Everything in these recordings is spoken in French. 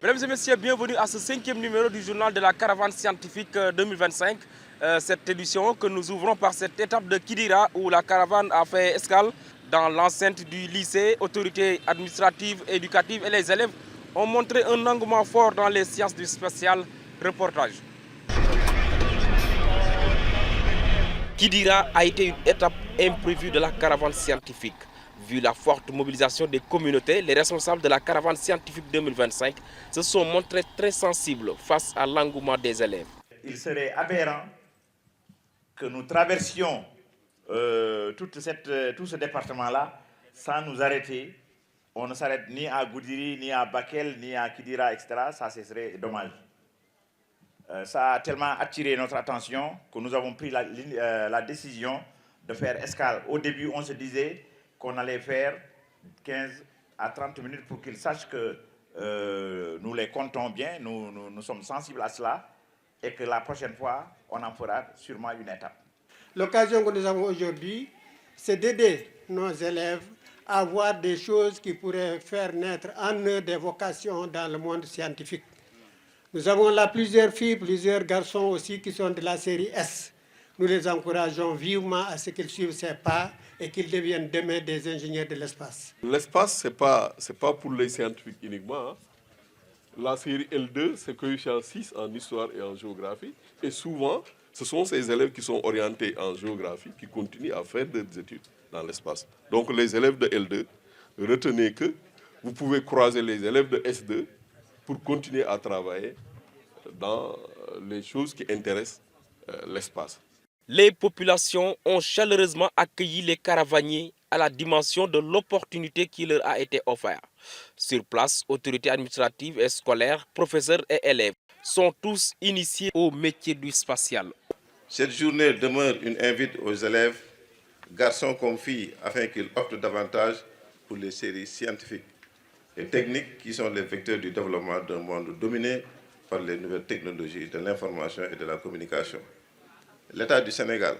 Mesdames et messieurs, bienvenue à ce 5e numéro du journal de la caravane scientifique 2025. Cette édition que nous ouvrons par cette étape de Kidira où la caravane a fait escale dans l'enceinte du lycée. Autorités administratives, éducatives et les élèves ont montré un engouement fort dans les sciences du spatial. Reportage. Kidira a été une étape imprévue de la caravane scientifique. Vu la forte mobilisation des communautés, les responsables de la caravane scientifique 2025 se sont montrés très sensibles face à l'engouement des élèves. Il serait aberrant que nous traversions tout ce département-là sans nous arrêter. On ne s'arrête ni à Goudiri, ni à Bakel, ni à Kidira, etc. Ça, ce serait dommage. Ça a tellement attiré notre attention que nous avons pris la décision de faire escale. Au début, on se disait qu'on allait faire 15 à 30 minutes pour qu'ils sachent que nous les comptons bien, nous sommes sensibles à cela et que la prochaine fois, on en fera sûrement une étape. L'occasion que nous avons aujourd'hui, c'est d'aider nos élèves à voir des choses qui pourraient faire naître en eux des vocations dans le monde scientifique. Nous avons là plusieurs filles, plusieurs garçons aussi qui sont de la série S. Nous les encourageons vivement à ce qu'ils suivent ces pas et qu'ils deviennent demain des ingénieurs de l'espace. L'espace, ce n'est pas pour les scientifiques uniquement. Hein. La série L2, c'est coefficient 6 en histoire et en géographie. Et souvent, ce sont ces élèves qui sont orientés en géographie qui continuent à faire des études dans l'espace. Donc les élèves de L2, retenez que vous pouvez croiser les élèves de S2 pour continuer à travailler dans les choses qui intéressent l'espace. Les populations ont chaleureusement accueilli les caravaniers à la dimension de l'opportunité qui leur a été offerte. Sur place, autorités administratives et scolaires, professeurs et élèves sont tous initiés au métier du spatial. Cette journée demeure une invite aux élèves, garçons comme filles, afin qu'ils optent davantage pour les séries scientifiques et techniques qui sont les vecteurs du développement d'un monde dominé par les nouvelles technologies de l'information et de la communication. L'État du Sénégal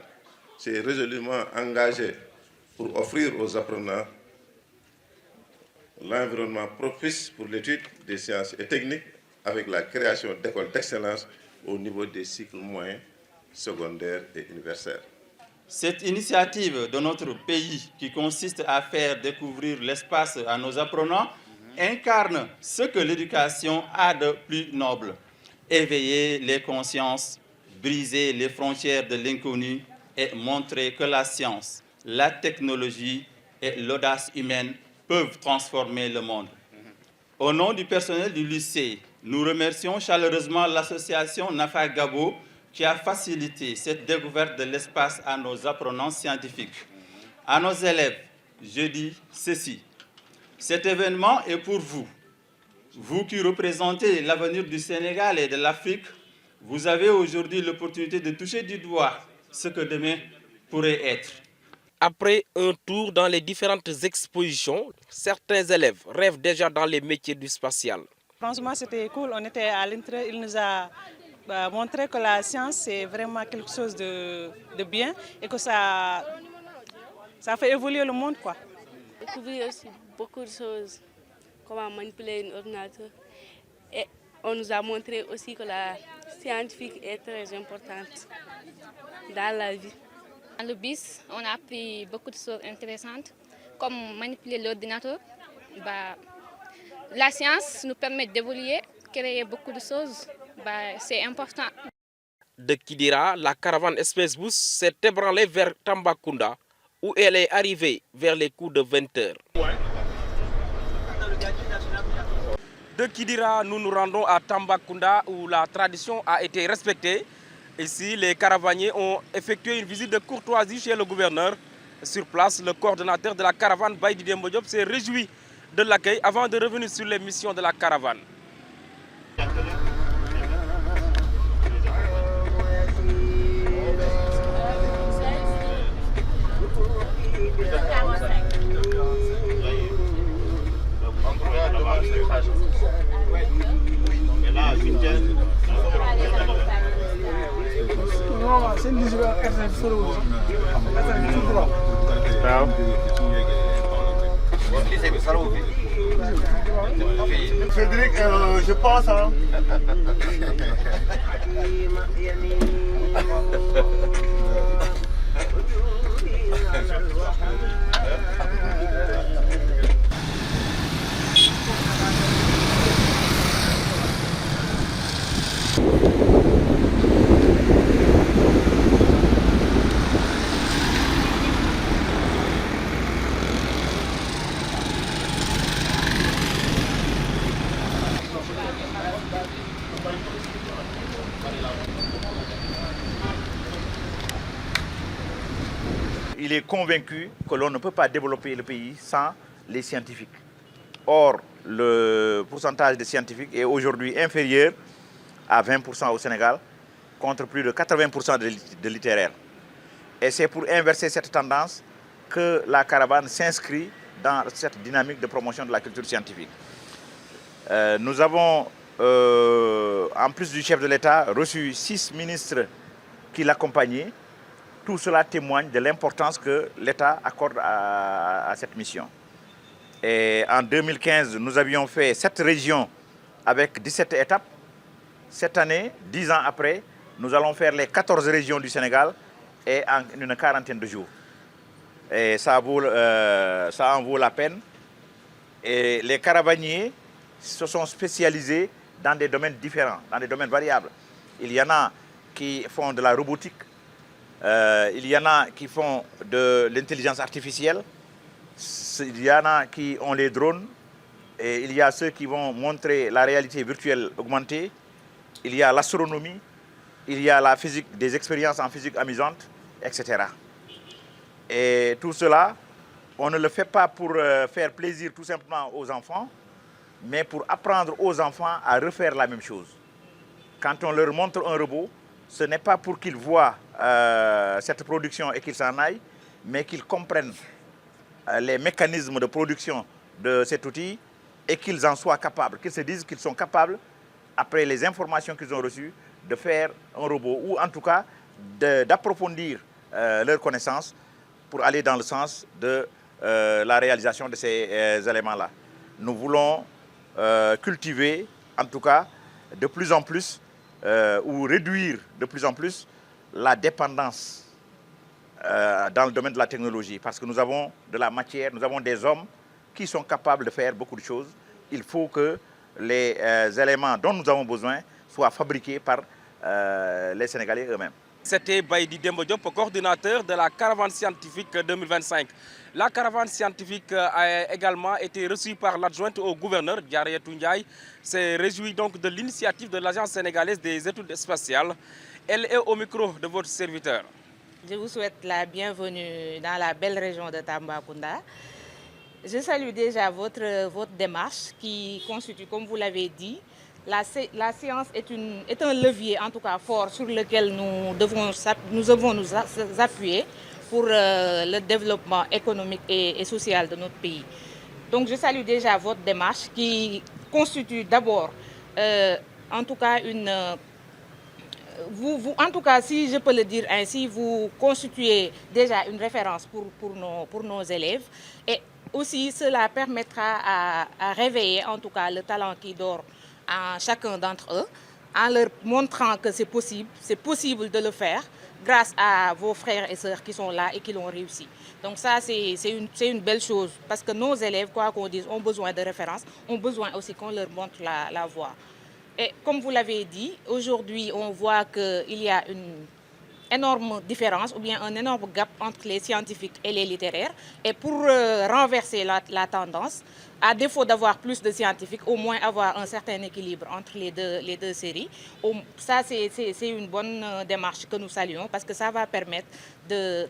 s'est résolument engagé pour offrir aux apprenants l'environnement propice pour l'étude des sciences et techniques avec la création d'écoles d'excellence au niveau des cycles moyens, secondaires et universitaires. Cette initiative de notre pays qui consiste à faire découvrir l'espace à nos apprenants incarne ce que l'éducation a de plus noble. Éveiller les consciences, briser les frontières de l'inconnu et montrer que la science, la technologie et l'audace humaine peuvent transformer le monde. Au nom du personnel du lycée, nous remercions chaleureusement l'association Nafa Gabo qui a facilité cette découverte de l'espace à nos apprenants scientifiques. À nos élèves, je dis ceci. Cet événement est pour vous. Vous qui représentez l'avenir du Sénégal et de l'Afrique, vous avez aujourd'hui l'opportunité de toucher du doigt ce que demain pourrait être. Après un tour dans les différentes expositions, certains élèves rêvent déjà dans les métiers du spatial. Franchement, c'était cool. On était à l'entrée. Il nous a montré que la science, c'est vraiment quelque chose de bien et que ça fait évoluer le monde, quoi. Découvrir aussi beaucoup de choses, comment manipuler un ordinateur. Et on nous a montré aussi que la scientifique est très importante dans la vie. Dans le bus, on a appris beaucoup de choses intéressantes, comme manipuler l'ordinateur. La science nous permet d'évoluer, créer beaucoup de choses. C'est important. De Kidira, la caravane Space Bus s'est ébranlée vers Tambacounda, où elle est arrivée vers les coups de 20 heures. De Kidira, nous nous rendons à Tambacounda, où la tradition a été respectée. Ici, les caravaniers ont effectué une visite de courtoisie chez le gouverneur. Sur place, le coordonnateur de la caravane, Baïdi Dembo Diop, s'est réjoui de l'accueil avant de revenir sur les missions de la caravane. Cédric, je pense, hein. Il est convaincu que l'on ne peut pas développer le pays sans les scientifiques. Or, le pourcentage de scientifiques est aujourd'hui inférieur à 20% au Sénégal, contre plus de 80% de littéraires. Et c'est pour inverser cette tendance que la caravane s'inscrit dans cette dynamique de promotion de la culture scientifique. Nous avons, en plus du chef de l'État, reçu 6 ministres qui l'accompagnaient. Tout cela témoigne de l'importance que l'État accorde à cette mission. Et en 2015, nous avions fait 7 régions avec 17 étapes. Cette année, 10 ans après, nous allons faire les 14 régions du Sénégal et en une quarantaine de jours. Et ça en vaut la peine. Et les caravaniers se sont spécialisés dans des domaines différents, dans des domaines variables. Il y en a qui font de la robotique, il y en a qui font de l'intelligence artificielle, il y en a qui ont les drones, et il y a ceux qui vont montrer la réalité virtuelle augmentée, il y a l'astronomie, il y a la physique, des expériences en physique amusante, etc. Et tout cela, on ne le fait pas pour faire plaisir tout simplement aux enfants, mais pour apprendre aux enfants à refaire la même chose. Quand on leur montre un robot, ce n'est pas pour qu'ils voient cette production et qu'ils s'en aillent, mais qu'ils comprennent les mécanismes de production de cet outil et qu'ils en soient capables, qu'ils se disent qu'ils sont capables, après les informations qu'ils ont reçues, de faire un robot ou en tout cas d'approfondir leurs connaissances pour aller dans le sens de la réalisation de ces éléments-là. Nous voulons cultiver, en tout cas, de plus en plus, ou réduire de plus en plus la dépendance dans le domaine de la technologie. Parce que nous avons de la matière, nous avons des hommes qui sont capables de faire beaucoup de choses. Il faut que les éléments dont nous avons besoin soient fabriqués par les Sénégalais eux-mêmes. C'était Baïdi Dembo Diop, coordinateur de la caravane scientifique 2025. La caravane scientifique a également été reçue par l'adjointe au gouverneur, Diarra Ndiaye, s'est réjouie donc de l'initiative de l'Agence sénégalaise des études spatiales. Elle est au micro de votre serviteur. Je vous souhaite la bienvenue dans la belle région de Tambacounda. Je salue déjà votre démarche qui constitue, comme vous l'avez dit, la science est un levier en tout cas fort sur lequel nous devons nous appuyer pour le développement économique et social de notre pays. Donc je salue déjà votre démarche qui constitue d'abord en tout cas en tout cas, si je peux le dire ainsi, vous constituez déjà une référence pour nos élèves et aussi cela permettra à réveiller en tout cas le talent qui dort en chacun d'entre eux, en leur montrant que c'est possible de le faire grâce à vos frères et sœurs qui sont là et qui l'ont réussi. Donc ça, c'est une belle chose parce que nos élèves, quoi qu'on dise, ont besoin de références, ont besoin aussi qu'on leur montre la voie. Et comme vous l'avez dit, aujourd'hui, on voit qu'il y a une énorme différence ou bien un énorme gap entre les scientifiques et les littéraires. Et pour renverser la tendance, à défaut d'avoir plus de scientifiques, au moins avoir un certain équilibre entre les deux séries. Ça, c'est une bonne démarche que nous saluons parce que ça va permettre de,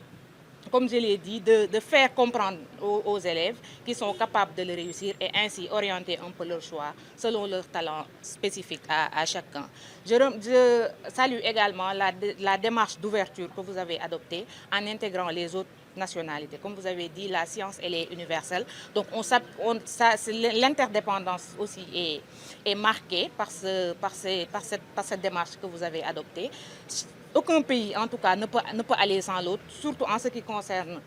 comme je l'ai dit, de faire comprendre aux élèves qu'ils sont capables de le réussir et ainsi orienter un peu leur choix selon leur talent spécifique à chacun. Je salue également la démarche d'ouverture que vous avez adoptée en intégrant les autres nationalités. Comme vous avez dit, la science, elle est universelle. Donc l'interdépendance aussi est marquée par cette démarche que vous avez adoptée. Aucun pays, en tout cas, ne peut aller sans l'autre, surtout en ce qui concerne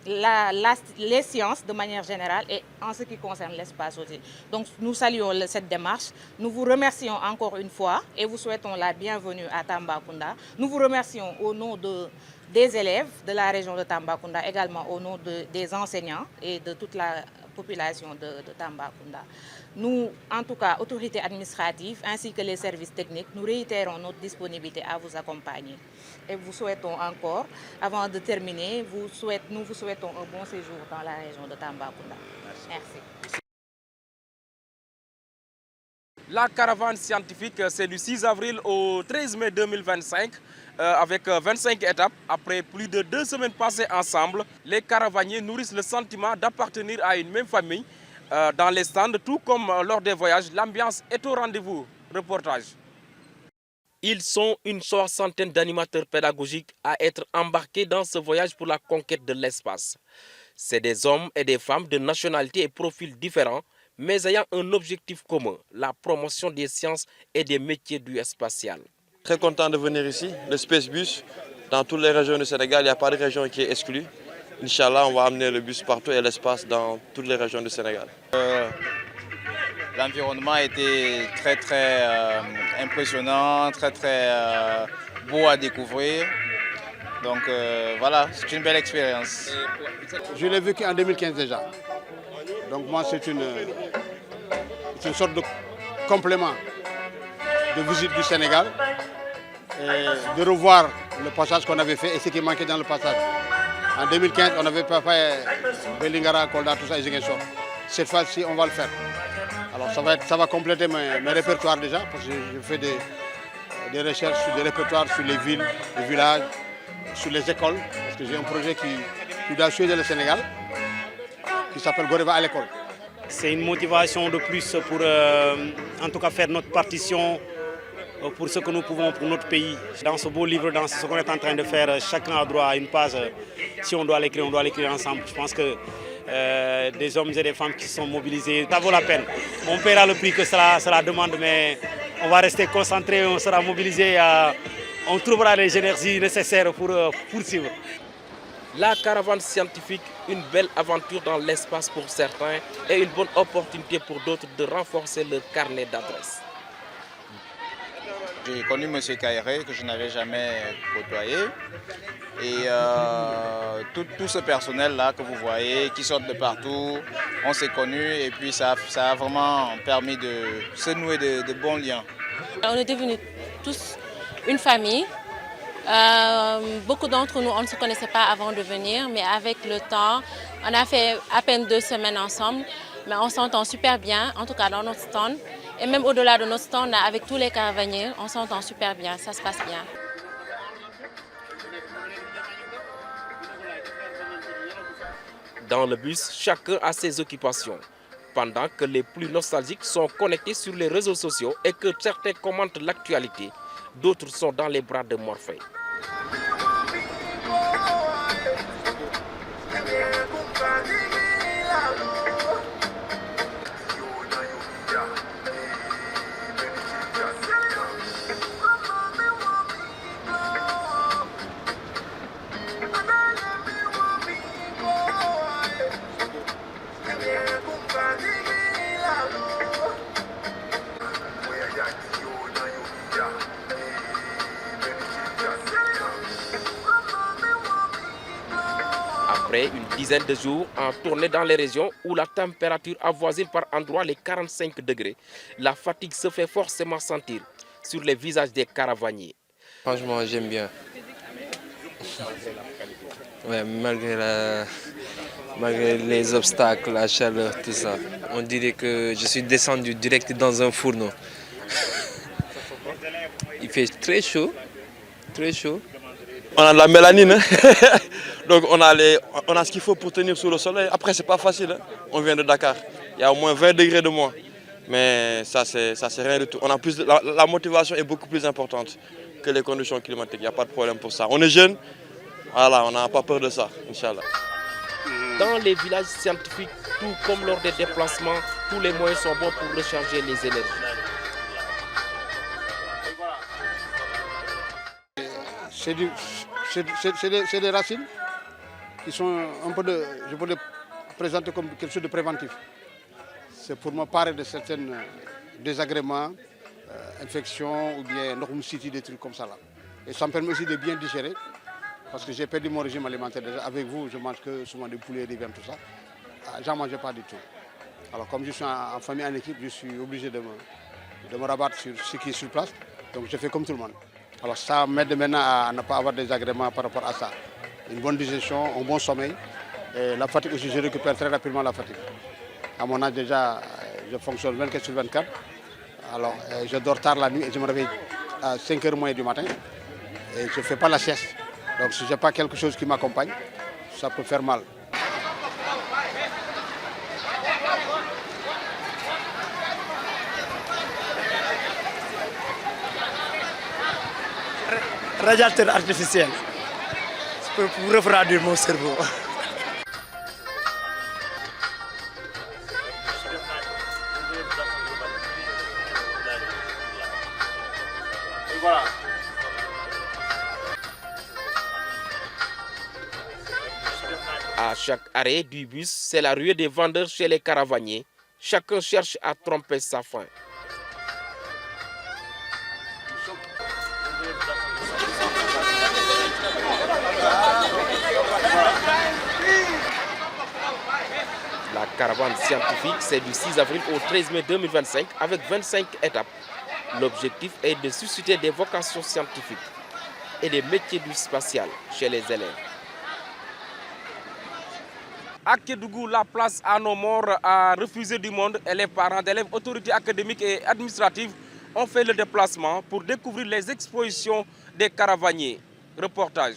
les sciences de manière générale et en ce qui concerne l'espace aussi. Donc nous saluons cette démarche. Nous vous remercions encore une fois et vous souhaitons la bienvenue à Tambacounda. Nous vous remercions au nom des élèves de la région de Tambacounda, également au nom des enseignants et de toute la population de Tambacounda. Nous, en tout cas, autorités administratives ainsi que les services techniques, nous réitérons notre disponibilité à vous accompagner. Et vous souhaitons encore, avant de terminer, nous vous souhaitons un bon séjour dans la région de Tambacounda. Merci. La caravane scientifique, c'est du 6 avril au 13 mai 2025, avec 25 étapes. Après plus de 2 semaines passées ensemble, les caravaniers nourrissent le sentiment d'appartenir à une même famille. Dans les stands, tout comme lors des voyages, l'ambiance est au rendez-vous. Reportage. Ils sont une soixantaine d'animateurs pédagogiques à être embarqués dans ce voyage pour la conquête de l'espace. C'est des hommes et des femmes de nationalités et profils différents, mais ayant un objectif commun, la promotion des sciences et des métiers du spatial. Très content de venir ici, le Space Bus, dans toutes les régions du Sénégal, il n'y a pas de région qui est exclue. Inch'Allah, on va amener le bus partout et l'espace dans toutes les régions du Sénégal. L'environnement était très impressionnant, très beau à découvrir. Donc voilà, c'est une belle expérience. Je l'ai vécu en 2015 déjà. Donc moi, c'est une sorte de complément de visite du Sénégal, et de revoir le passage qu'on avait fait et ce qui manquait dans le passage. En 2015, on n'avait pas fait Belingara, Kolda, tout ça, et Ziguinchor. Cette fois-ci, on va le faire. Alors ça va compléter mes répertoires déjà, parce que je fais des recherches sur des répertoires sur les villes, les villages, sur les écoles, parce que j'ai un projet qui doit suivre le Sénégal, qui s'appelle Goreva à l'école. C'est une motivation de plus pour en tout cas faire notre partition pour ce que nous pouvons pour notre pays. Dans ce beau livre, dans ce qu'on est en train de faire, chacun a droit à une page. Si on doit l'écrire ensemble. Je pense que des hommes et des femmes qui sont mobilisés, ça vaut la peine. On paiera le prix que cela demande, mais on va rester concentré, on sera mobilisé, on trouvera les énergies nécessaires pour poursuivre. La caravane scientifique, une belle aventure dans l'espace pour certains et une bonne opportunité pour d'autres de renforcer leur carnet d'adresses. J'ai connu M. Kairé, que je n'avais jamais côtoyé. Et tout ce personnel-là que vous voyez, qui sort de partout, on s'est connus et puis ça a vraiment permis de se nouer de bons liens. On est devenus tous une famille. Beaucoup d'entre nous, on ne se connaissait pas avant de venir, mais avec le temps, on a fait à peine 2 semaines ensemble, mais on s'entend super bien, en tout cas dans notre stand. Et même au-delà de notre stand, avec tous les caravaniers, on s'entend super bien, ça se passe bien. Dans le bus, chacun a ses occupations. Pendant que les plus nostalgiques sont connectés sur les réseaux sociaux et que certains commentent l'actualité, d'autres sont dans les bras de Morphée. Après une dizaine de jours en tournée dans les régions où la température avoisine par endroits les 45 degrés, la fatigue se fait forcément sentir sur les visages des caravaniers. Franchement, j'aime bien. Ouais, malgré les obstacles, la chaleur, tout ça. On dirait que je suis descendu direct dans un fourneau. Il fait très chaud, très chaud. On a de la mélanine, hein? Donc on a ce qu'il faut pour tenir sous le soleil. Après, c'est pas facile, hein? On vient de Dakar, il y a au moins 20 degrés de moins. Mais ça, c'est rien du tout. On a plus la motivation est beaucoup plus importante que les conditions climatiques, il n'y a pas de problème pour ça. On est jeunes, voilà, on n'a pas peur de ça, Inch'Allah. Dans les villages scientifiques, tout comme lors des déplacements, tous les moyens sont bons pour recharger les énergies. C'est des racines ils sont un peu je peux les présenter comme quelque chose de préventif. C'est pour me parer de certains désagréments, infections ou bien city, des trucs comme ça là. Et ça me permet aussi de bien digérer, parce que j'ai perdu mon régime alimentaire déjà. Avec vous, je mange que souvent des poulets, des viandes, tout ça. J'en mangeais pas du tout. Alors comme je suis en famille, en équipe, je suis obligé de me rabattre sur ce qui est sur place. Donc je fais comme tout le monde. Alors ça m'aide maintenant à ne pas avoir des agréments par rapport à ça. Une bonne digestion, un bon sommeil. Et la fatigue aussi, je récupère très rapidement la fatigue. À mon âge déjà, je fonctionne 24 sur 24. Alors je dors tard la nuit et je me réveille à 5h moins du matin. Et je ne fais pas la sieste. Donc si je n'ai pas quelque chose qui m'accompagne, ça peut faire mal. Radiateur artificiel pour refroidir mon cerveau. Voilà. À chaque arrêt du bus, c'est la ruée des vendeurs chez les caravaniers. Chacun cherche à tromper sa faim. La caravane scientifique, c'est du 6 avril au 13 mai 2025 avec 25 étapes. L'objectif est de susciter des vocations scientifiques et des métiers du spatial chez les élèves. À Kédougou, la place à nos morts a refusé du monde et les parents d'élèves, autorités académiques et administratives ont fait le déplacement pour découvrir les expositions des caravaniers. Reportage.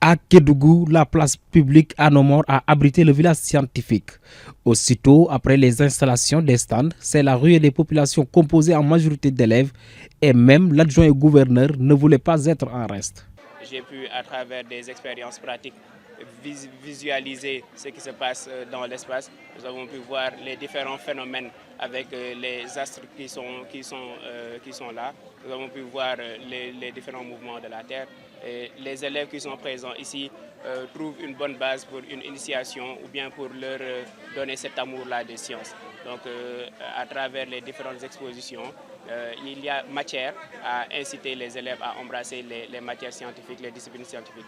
À Kédougou, la place publique à nos morts a abrité le village scientifique. Aussitôt, après les installations des stands, c'est la ruée des populations composée en majorité d'élèves et même l'adjoint au gouverneur ne voulait pas être en reste. J'ai pu, à travers des expériences pratiques, visualiser ce qui se passe dans l'espace. Nous avons pu voir les différents phénomènes avec les astres qui sont là. Nous avons pu voir les différents mouvements de la Terre. Et les élèves qui sont présents ici trouvent une bonne base pour une initiation ou bien pour leur donner cet amour-là des sciences. Donc à travers les différentes expositions, il y a matière à inciter les élèves à embrasser les matières scientifiques, les disciplines scientifiques.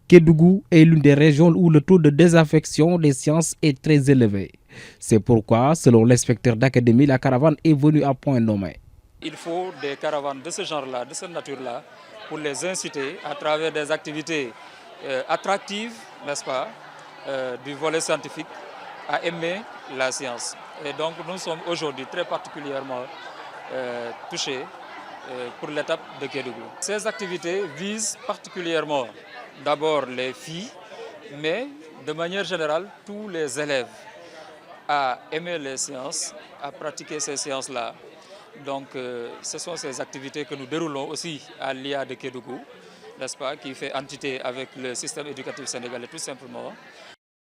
Kédougou est l'une des régions où le taux de désaffection des sciences est très élevé. C'est pourquoi, selon l'inspecteur d'académie, la caravane est venue à point nommé. Il faut des caravanes de ce genre-là, de cette nature-là, pour les inciter à travers des activités attractives, n'est-ce pas, du volet scientifique, à aimer la science. Et donc nous sommes aujourd'hui très particulièrement touchés pour l'étape de Kédougou. Ces activités visent particulièrement d'abord les filles, mais de manière générale tous les élèves à aimer les sciences, à pratiquer ces sciences-là. Donc ce sont ces activités que nous déroulons aussi à l'IA de Kédougou, n'est-ce pas, qui fait entité avec le système éducatif sénégalais tout simplement.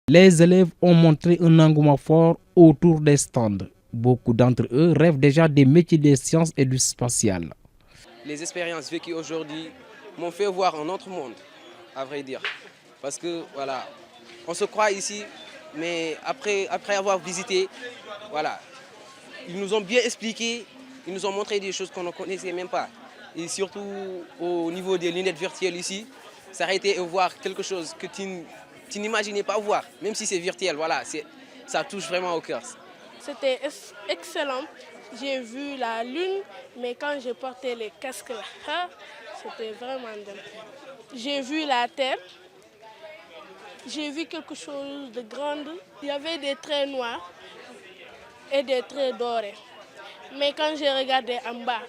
Les élèves ont montré un engouement fort autour des stands. Beaucoup d'entre eux rêvent déjà des métiers des sciences et du spatial. Les expériences vécues aujourd'hui m'ont fait voir un autre monde, à vrai dire. Parce que voilà, on se croit ici, mais après avoir visité, voilà, ils nous ont bien expliqué, ils nous ont montré des choses qu'on ne connaissait même pas. Et surtout au niveau des lunettes virtuelles ici, s'arrêter et voir quelque chose que tu n'imaginais pas voir, même si c'est virtuel, voilà, ça touche vraiment au cœur. C'était excellent. J'ai vu la lune, mais quand j'ai porté les casques là, c'était vraiment dingue. J'ai vu la terre, j'ai vu quelque chose de grand. Il y avait des traits noirs et des traits dorés. Mais quand j'ai regardé en bas,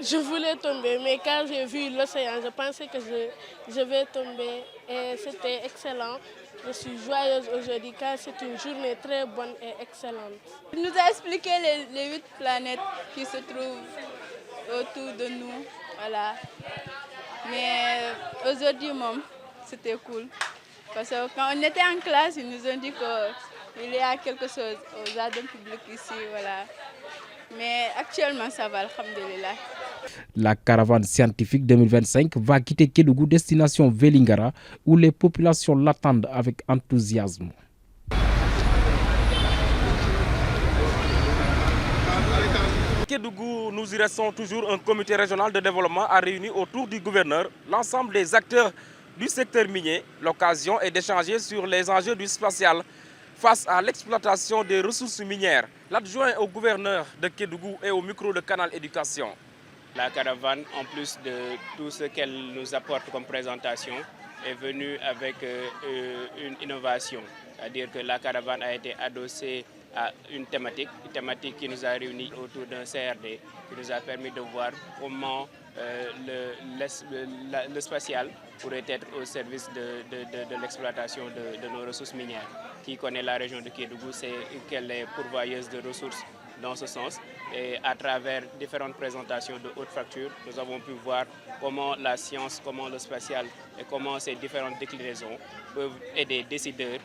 je voulais tomber. Mais quand j'ai vu l'océan, je pensais que je vais tomber. Et c'était excellent. Je suis joyeuse aujourd'hui car c'est une journée très bonne et excellente. Il nous a expliqué les 8 planètes qui se trouvent autour de nous. Voilà. Mais aujourd'hui, c'était cool. Parce que quand on était en classe, ils nous ont dit qu'il y a quelque chose aux jardins publics ici. Voilà. Mais actuellement, ça va, alhamdulillah. La caravane scientifique 2025 va quitter Kédougou, destination Vélingara, où les populations l'attendent avec enthousiasme. Kédougou, nous y restons toujours. Un comité régional de développement a réuni autour du gouverneur l'ensemble des acteurs du secteur minier. L'occasion est d'échanger sur les enjeux du spatial face à l'exploitation des ressources minières. L'adjoint au gouverneur de Kédougou est au micro de Canal Éducation. La caravane, en plus de tout ce qu'elle nous apporte comme présentation, est venue avec une innovation. C'est-à-dire que la caravane a été adossée à une thématique qui nous a réunis autour d'un CRD, qui nous a permis de voir comment le spatial pourrait être au service de l'exploitation de nos ressources minières. Qui connaît la région de Kédougou, c'est qu'elle est pourvoyeuse de ressources dans ce sens. Et à travers différentes présentations de haute facture, nous avons pu voir comment la science, comment le spatial et comment ces différentes déclinaisons peuvent aider décideurs,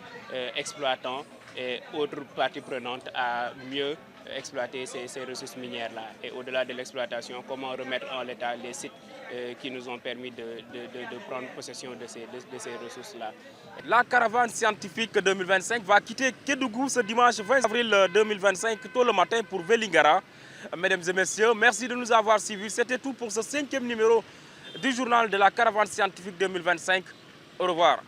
exploitants et autres parties prenantes à mieux exploiter ces ressources minières-là. Et au-delà de l'exploitation, comment remettre en état les sites qui nous ont permis de prendre possession de ces ressources-là. La caravane scientifique 2025 va quitter Kédougou ce dimanche 20 avril 2025, tôt le matin pour Vélingara. Mesdames et messieurs, merci de nous avoir suivis. C'était tout pour ce 5e numéro du journal de la caravane scientifique 2025. Au revoir.